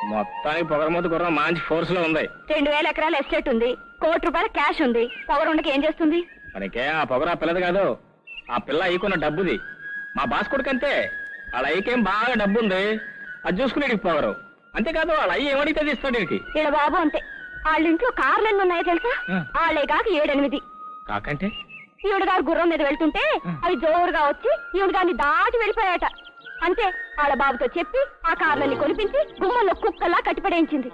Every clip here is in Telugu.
మొత్తానికి పొగరమూత గుర్రం మంచి ఫోర్స్ లో ఉంది. 2000 ఎకరాల ఎస్టేట్ ఉంది, ₹1,00,00,000 క్యాష్ ఉంది. పొగరుండకి ఏం చేస్తుంది? మనకే ఆ పొగర ఆ పిల్లది కాదు, ఆ పిల్ల అయ్యకున్న డబ్బుది. మా బాస్ కొడుకంతే, వాళ్ళ అయ్యకేం బాగా డబ్బు ఉంది, అది చూసుకునేది పొగరు. అంతేకాదు వాళ్ళ అయ్యి ఏమడిగితే తీస్తాడు వీడికి. ఇలా బాబు అంతే, వాళ్ళ ఇంట్లో కార్లు ఎన్ని ఉన్నాయో తెలుసా? వాళ్ళే కాక 7-8. కాకంటే ఈవిడ గారు గుర్రం మీద వెళ్తుంటే అవి జోరుగా వచ్చి ఈవిడ గారిని దాటి వెళ్ళిపోయాట. అంతే, వాళ్ళ బాబుతో చెప్పి ఆ కార్లన్నీ కొనిపించి గుమ్మంలో కుక్కలా కట్టిపడేయించింది.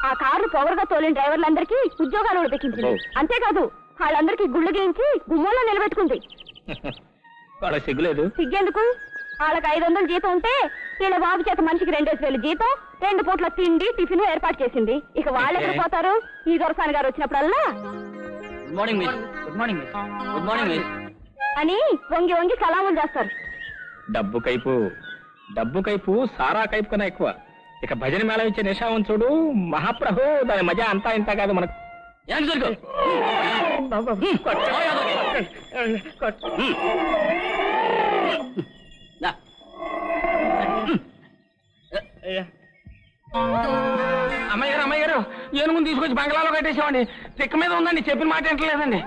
ఆ కార్లు పొగరుగా తోలిన డ్రైవర్లందరికీ ఉద్యోగాలు ఉడిపించింది. అంతేకాదు వాళ్ళందరికీ గుళ్ళు గీయించి గుమ్మంలో నిలబెట్టుకుంది. వాళ్ళ సిగ్గులేదు? సిగ్గెందుకు? వాళ్ళకి 500 జీతం ఉంటే వీళ్ళ బాబు చేత మనిషికి 2,000 జీతం, 2 పూట్ల తిండి టిఫిన్ ఏర్పాటు చేసింది. ఇక వాళ్ళు ఎక్కడ పోతారు? ఈ దొరసాని గారు వచ్చినప్పుడల్లా good morning miss, good morning miss, good morning miss అని వంగి వంగి సలాములు చేస్తారు. డబ్బు కైపు సారా కైపు కన్నా ఎక్కువ. ఇక భజన మేళ ఇచ్చే నిషావం చూడు మహాప్రభు, దాని మజా అంతా ఇంత కాదు మనకు. అమ్మాయి గారు ఏనుగుని తీసుకొచ్చి బంగ్లాలో కట్టేసామండి. చెక్క మీద ఉందండి, చెప్పిన మాట వింటలేదండి.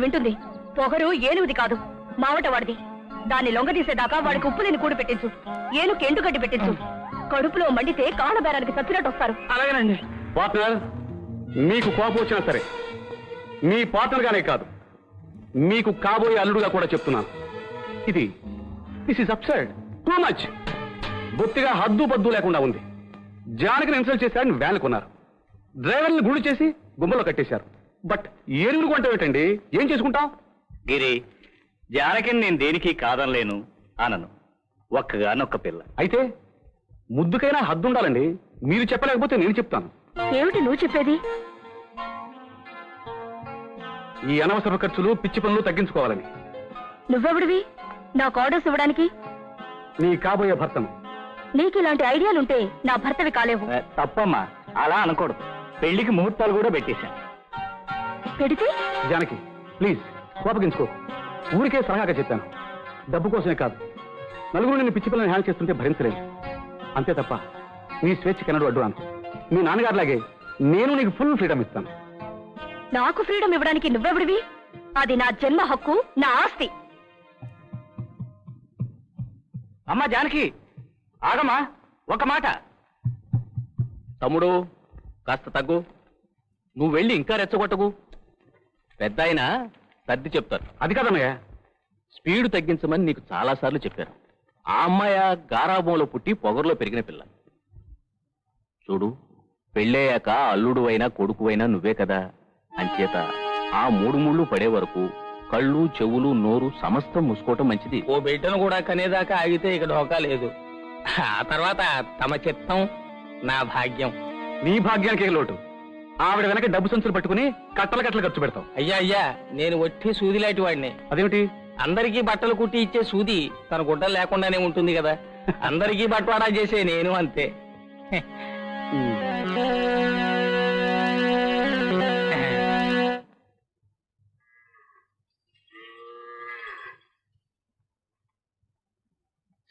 వింటుంది. పొగరు ఏనుగుది కాదు, మావట వాడిది. దాన్ని లొంగ తీసేదాకా వాడికి ఉప్పు తిని కూడి పెట్టించు, ఏనుగు ఎండు గడ్డి పెట్టించు. కడుపులో మండితే కాళ్ళబేరానికి చచ్చినట్టు వస్తారు. అలాగేనండి. పార్ట్నర్, మీకు కోపం వచ్చినా సరే మీ పార్ట్నర్ గానే కాదు, మీకు కాబోయే అల్లుడుగా కూడా చెప్తున్నాను. This is absurd, too much. బొత్తిగా హద్దు పద్దు లేకుండా ఉంది. జానకిని ఇన్సల్ట్ చేశారని వ్యాన్ కొన్నారు, డ్రైవర్ని గుడి చేసి గుమ్మలో కట్టేశారు. బట్ ఏనుగులు కొంటే ఏంటండి, ఏం చేసుకుంటాం? గిరి, జానకిని నేను దేనికి కాదనలేను అనను. ఒక్కగానొక్క పిల్ల అయితే ముద్దుకైనా హద్దు ఉండాలండి. మీరు చెప్పలేకపోతే నేను చెప్తాను. ఏమిటి నువ్వు చెప్పేది? ఈ అనవసర ఖర్చులు పిచ్చి పనులు తగ్గించుకోవాలని. నువ్వెవడివి నాకు ఆర్డర్స్ ఇవ్వడానికి? నీ కాబోయే భర్తను. నీకు ఇలాంటి ఐడియాలుంటే నా భర్తవి కాలేవు. తప్పమ్మా, అలా అనకూడదు. పెళ్లికి ముహూర్తాలు కూడా పెట్టేశాను. పెడితే? జానకి ప్లీజ్ కోపగించుకో. ఊరికే సలహాగా చెప్పాను, డబ్బు కోసమే కాదు. నలుగురు నిన్ను పిచ్చి పిల్లని హ్యాండ్ చేస్తుంటే భరించలేదు. అంతే తప్ప నీ స్వేచ్ఛ కెనడు అడ్డు అను. మీ నాన్నగారిలాగే నేను నీకు ఫుల్ ఫ్రీడమ్ ఇస్తాను. నాకు ఫ్రీడమ్ ఇవ్వడానికి నువ్వెవడివి? అది నా జన్మ హక్కు, నా ఆస్తి. అమ్మా జానకి, ఆగమ్మా, ఒక మాట. తమ్ముడు కాస్త తగ్గు. నువ్వు వెళ్ళి ఇంకా రెచ్చగొట్టకు. పెద్ద ఆయన సర్ది చెప్తారు. అది కాదన్నయ్య, స్పీడ్ తగ్గించమని నీకు చాలాసార్లు చెప్పారు. ఆ అమ్మాయ గారాబంలో పుట్టి పొగరులో పెరిగిన పిల్ల. చూడు, పెళ్ళయ్యాక అల్లుడు అయినా కొడుకు అయినా నువ్వే కదా. అంచేత ఆ 3 ముళ్ళు పడే వరకు కళ్ళు చెవులు నోరు సమస్తం మూసుకోవటం మంచిది. ఓ బిడ్డను కూడా కనేదాకా ఆగితే ఇక ఢోకా లేదు. ఆ తర్వాత తమ చిత్తం, నా భాగ్యం. నీ భాగ్యానికి ఏ లోటు? ఆవిడ వెనక డబ్బు సంచులు పట్టుకుని కట్టలు కట్టలు ఖర్చు పెడతావు. అయ్యా నేను ఒట్టి సూది లాంటి వాడిని. అదేమిటి? అందరికీ బట్టలు కుట్టి ఇచ్చే సూది తన గుడ్డలు లేకుండానే ఉంటుంది కదా. అందరికీ బట్వాడా చేసే నేను అంతే.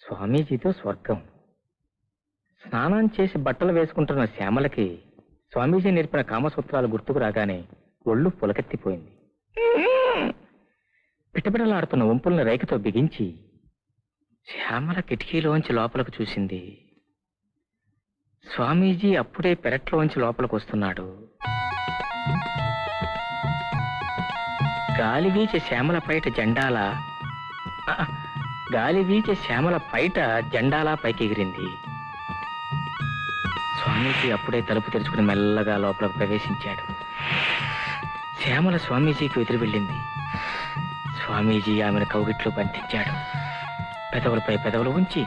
స్వామీజీతో స్వర్గం. స్నానం చేసి బట్టలు వేసుకుంటున్న శ్యామలకి స్వామీజీ నేర్పిన కామసూత్రాలు గుర్తుకు రాగానే ఒళ్ళు పులకెత్తిపోయింది. పిటపిటలాడుతున్న వంపుల్ని రేఖతో బిగించి శ్యామల కిటికీలోంచి లోపలకు చూసింది. స్వామీజీ అప్పుడే పెరట్లోంచి లోపలికి వస్తున్నాడు. గాలి వీచే శ్యామల పైట జెండాలా పైకి ఎగిరింది. స్వామీజీ అప్పుడే తలుపు తెరుచుకుని మెల్లగా లోపలికి ప్రవేశించాడు. శ్యామల స్వామీజీకి ఎదురు వెళ్ళింది. స్వామీజీ ఆమెను కౌగిట్లో బంధించాడు. పెదవులపై పెదవులు ఉంచి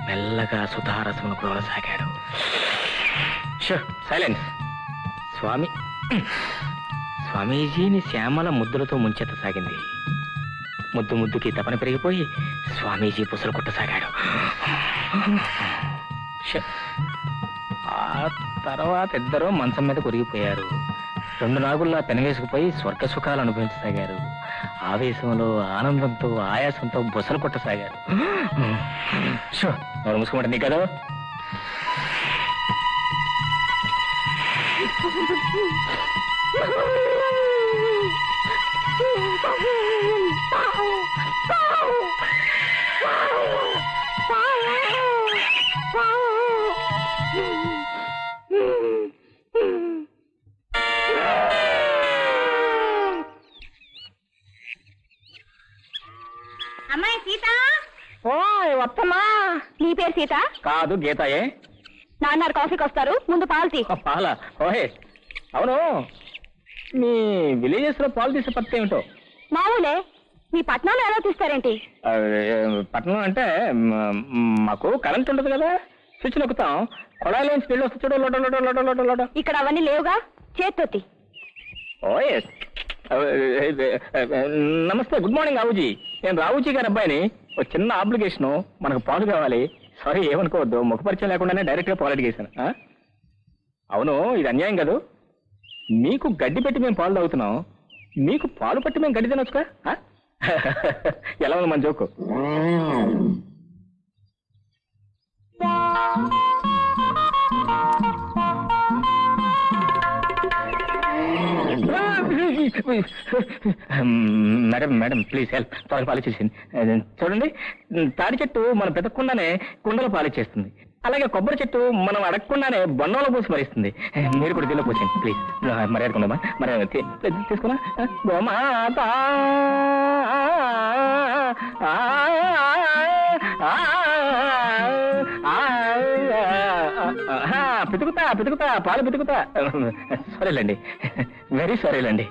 మెల్లగా సుధారసమును కురవసాగాడు. సైలెన్స్. స్వామీజీని శ్యామల ముద్దులతో ముంచెత్తసాగింది. ముద్దుకి తపన పెరిగిపోయి స్వామీజీ పుసలు కొట్టసాగాడు. ఆ తర్వాత ఇద్దరూ మంచం మీద కొరిగిపోయారు. 2 నాగుల్లా పెనవేసుకుపోయి స్వర్గ సుఖాలు అనుభవించసాగారు. ఆవేశంలో, ఆనందంతో, ఆయాసంతో బుసలు కొట్టసాగారు. నోరు మూసుకోమంటే నీ కదా. అమ్మాయి సీత, ఓ వత్తమ్మా. నీ పేరు సీత? కాదు గీతాయే. నాన్నగారు కాఫీకి వస్తారు, ముందు పాలు తీ. పాల ఓహే. అవును, మీ విలేజెస్ లో పాలు తీసే పత్తి ఏమిటో? మామూలే. మీ పట్నాలు ఎలా తీస్తారేంటి? పట్టణం అంటే మాకు కరెంట్ ఉండదు కదా, స్విచ్ నొక్కుతాం, కొడాయిలోంచి నీళ్ళు వస్తే చూడు, లోట లోట లోట లోట లోట. ఇక్కడ అవన్నీ లేవుగా, చేత్తోతి. ఓయే. నమస్తే, గుడ్ మార్నింగ్ రావుజీ. నేను రావుజీ గారి అబ్బాయిని. ఒక చిన్న అప్లికేషన్, మనకు పాలు కావాలి. సారీ ఏమనుకోవద్దు, ముఖపరిచయం లేకుండానే డైరెక్ట్ గా పాలు అడిగేశాను. అవును, ఇది అన్యాయం కాదు. మీకు గడ్డి పెట్టి మేము పాలు తాగుతున్నాం, మీకు పాలు పట్టి మేము గడ్డి తినొచ్చుగా. ఎలా ఉంది మన joke? Madam madam please help, త్వరగా పాలిచ్చేసింది. చూడండి, తాడి చెట్టు మనం పెతకకుండానే కుండలో పాలిచ్చేస్తుంది, అలాగే కొబ్బరి చెట్టు మనం అడగకుండానే బొండంలో పోసి మరిస్తుంది. మీరు కూడా దీనిలో పోసేయండి ప్లీజ్. మర్యాదకుందామా? మర్యాద తీసుకున్నా. గోమాత పితుకుతా పితుకుతా పాలు పితుకుతా. సరేలేండి, వెరీ సారీలండి,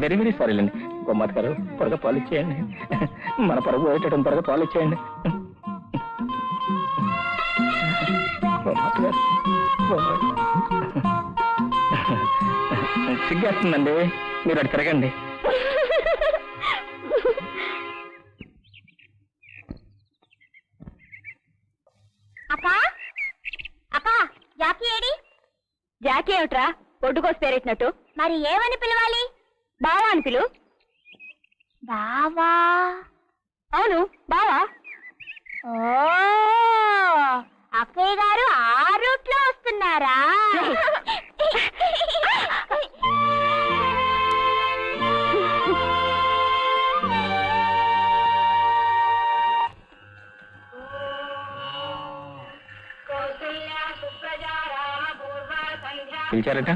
వెరీ వెరీ సారీలండి. గోమాత గారు త్వరగా పాలు ఇచ్చేయండి, మన పరుగు పోయేటట్టు త్వరగా పాలు ఇచ్చేయండి. సిగ్గేస్తుందండి, మీరు అటు తిరగండి. అక్కా అక్కా, జాకీ ఏడి? జాకీ ఏమిట్రా ఒడ్డుకోసి పేరెట్టినట్టు? మరి ఏమని పిలవాలి? బావా అని పిలు. బావా? అవును, బావా. ఓ, అక్కయ్య గారు ఆ రూట్ లో వస్తున్నారా? పిలిచారట?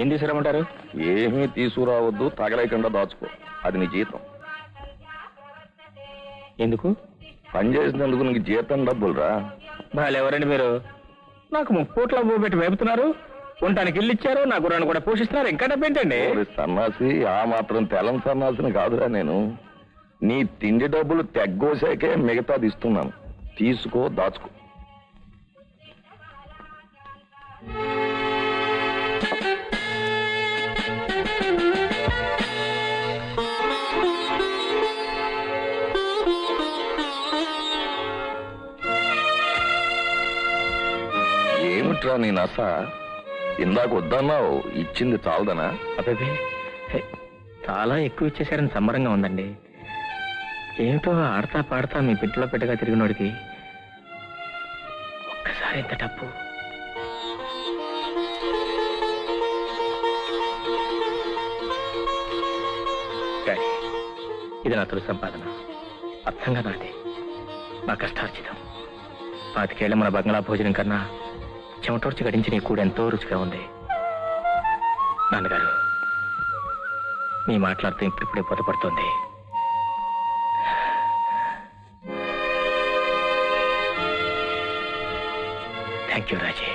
ఏం తీసుకురామంటారు? ఏమీ తీసుకురావద్దు, తగలేకుండా దాచుకో, అది నీ జీతం. ఎందుకు? పని చేసినందుకు నీకు జీతం డబ్బులురా. వాళ్ళు ఎవరండి మీరు? నాకు 30 కోట్ల పెట్టి వేపుతున్నారు, ఉండటానికి ఇల్లు ఇచ్చారు, నా గుర్రాన్ని కూడా పోషిస్తున్నారు, ఇంకా డబ్బు ఏంటండి? సన్నాసి, ఆ మాత్రం తెలం సన్నాసిని కాదురా నేను. నీ తిండి డబ్బులు తెగ్గోసాకే మిగతాది ఇస్తున్నాను, తీసుకో, దాచుకో. ఏమిట్రా నీ నస? ఇందాక వద్దన్నావు, ఇచ్చింది చాలదనా? అదే చాలా ఎక్కువ ఇచ్చేసారని సంబరంగా ఉందండి. ఏమిటో ఆడతా పాడతా మీ పిట్టలో పెట్టగా తిరిగినోడికి ఒక్కసారి ఎంత డబ్బు. కానీ ఇది నా తొలి సంపాదన, అర్థంగా నాది, నా కష్టార్జితం. 25 ఏళ్ల మన బంగ్లా భోజనం కన్నా చెమటోడ్చి గడించి నీ కూడా ఎంతో రుచిగా ఉంది. నాన్నగారు, మీ మాట్లాడుతూ ఇప్పుడిప్పుడే బోధపడుతోంది. Thank you Raji.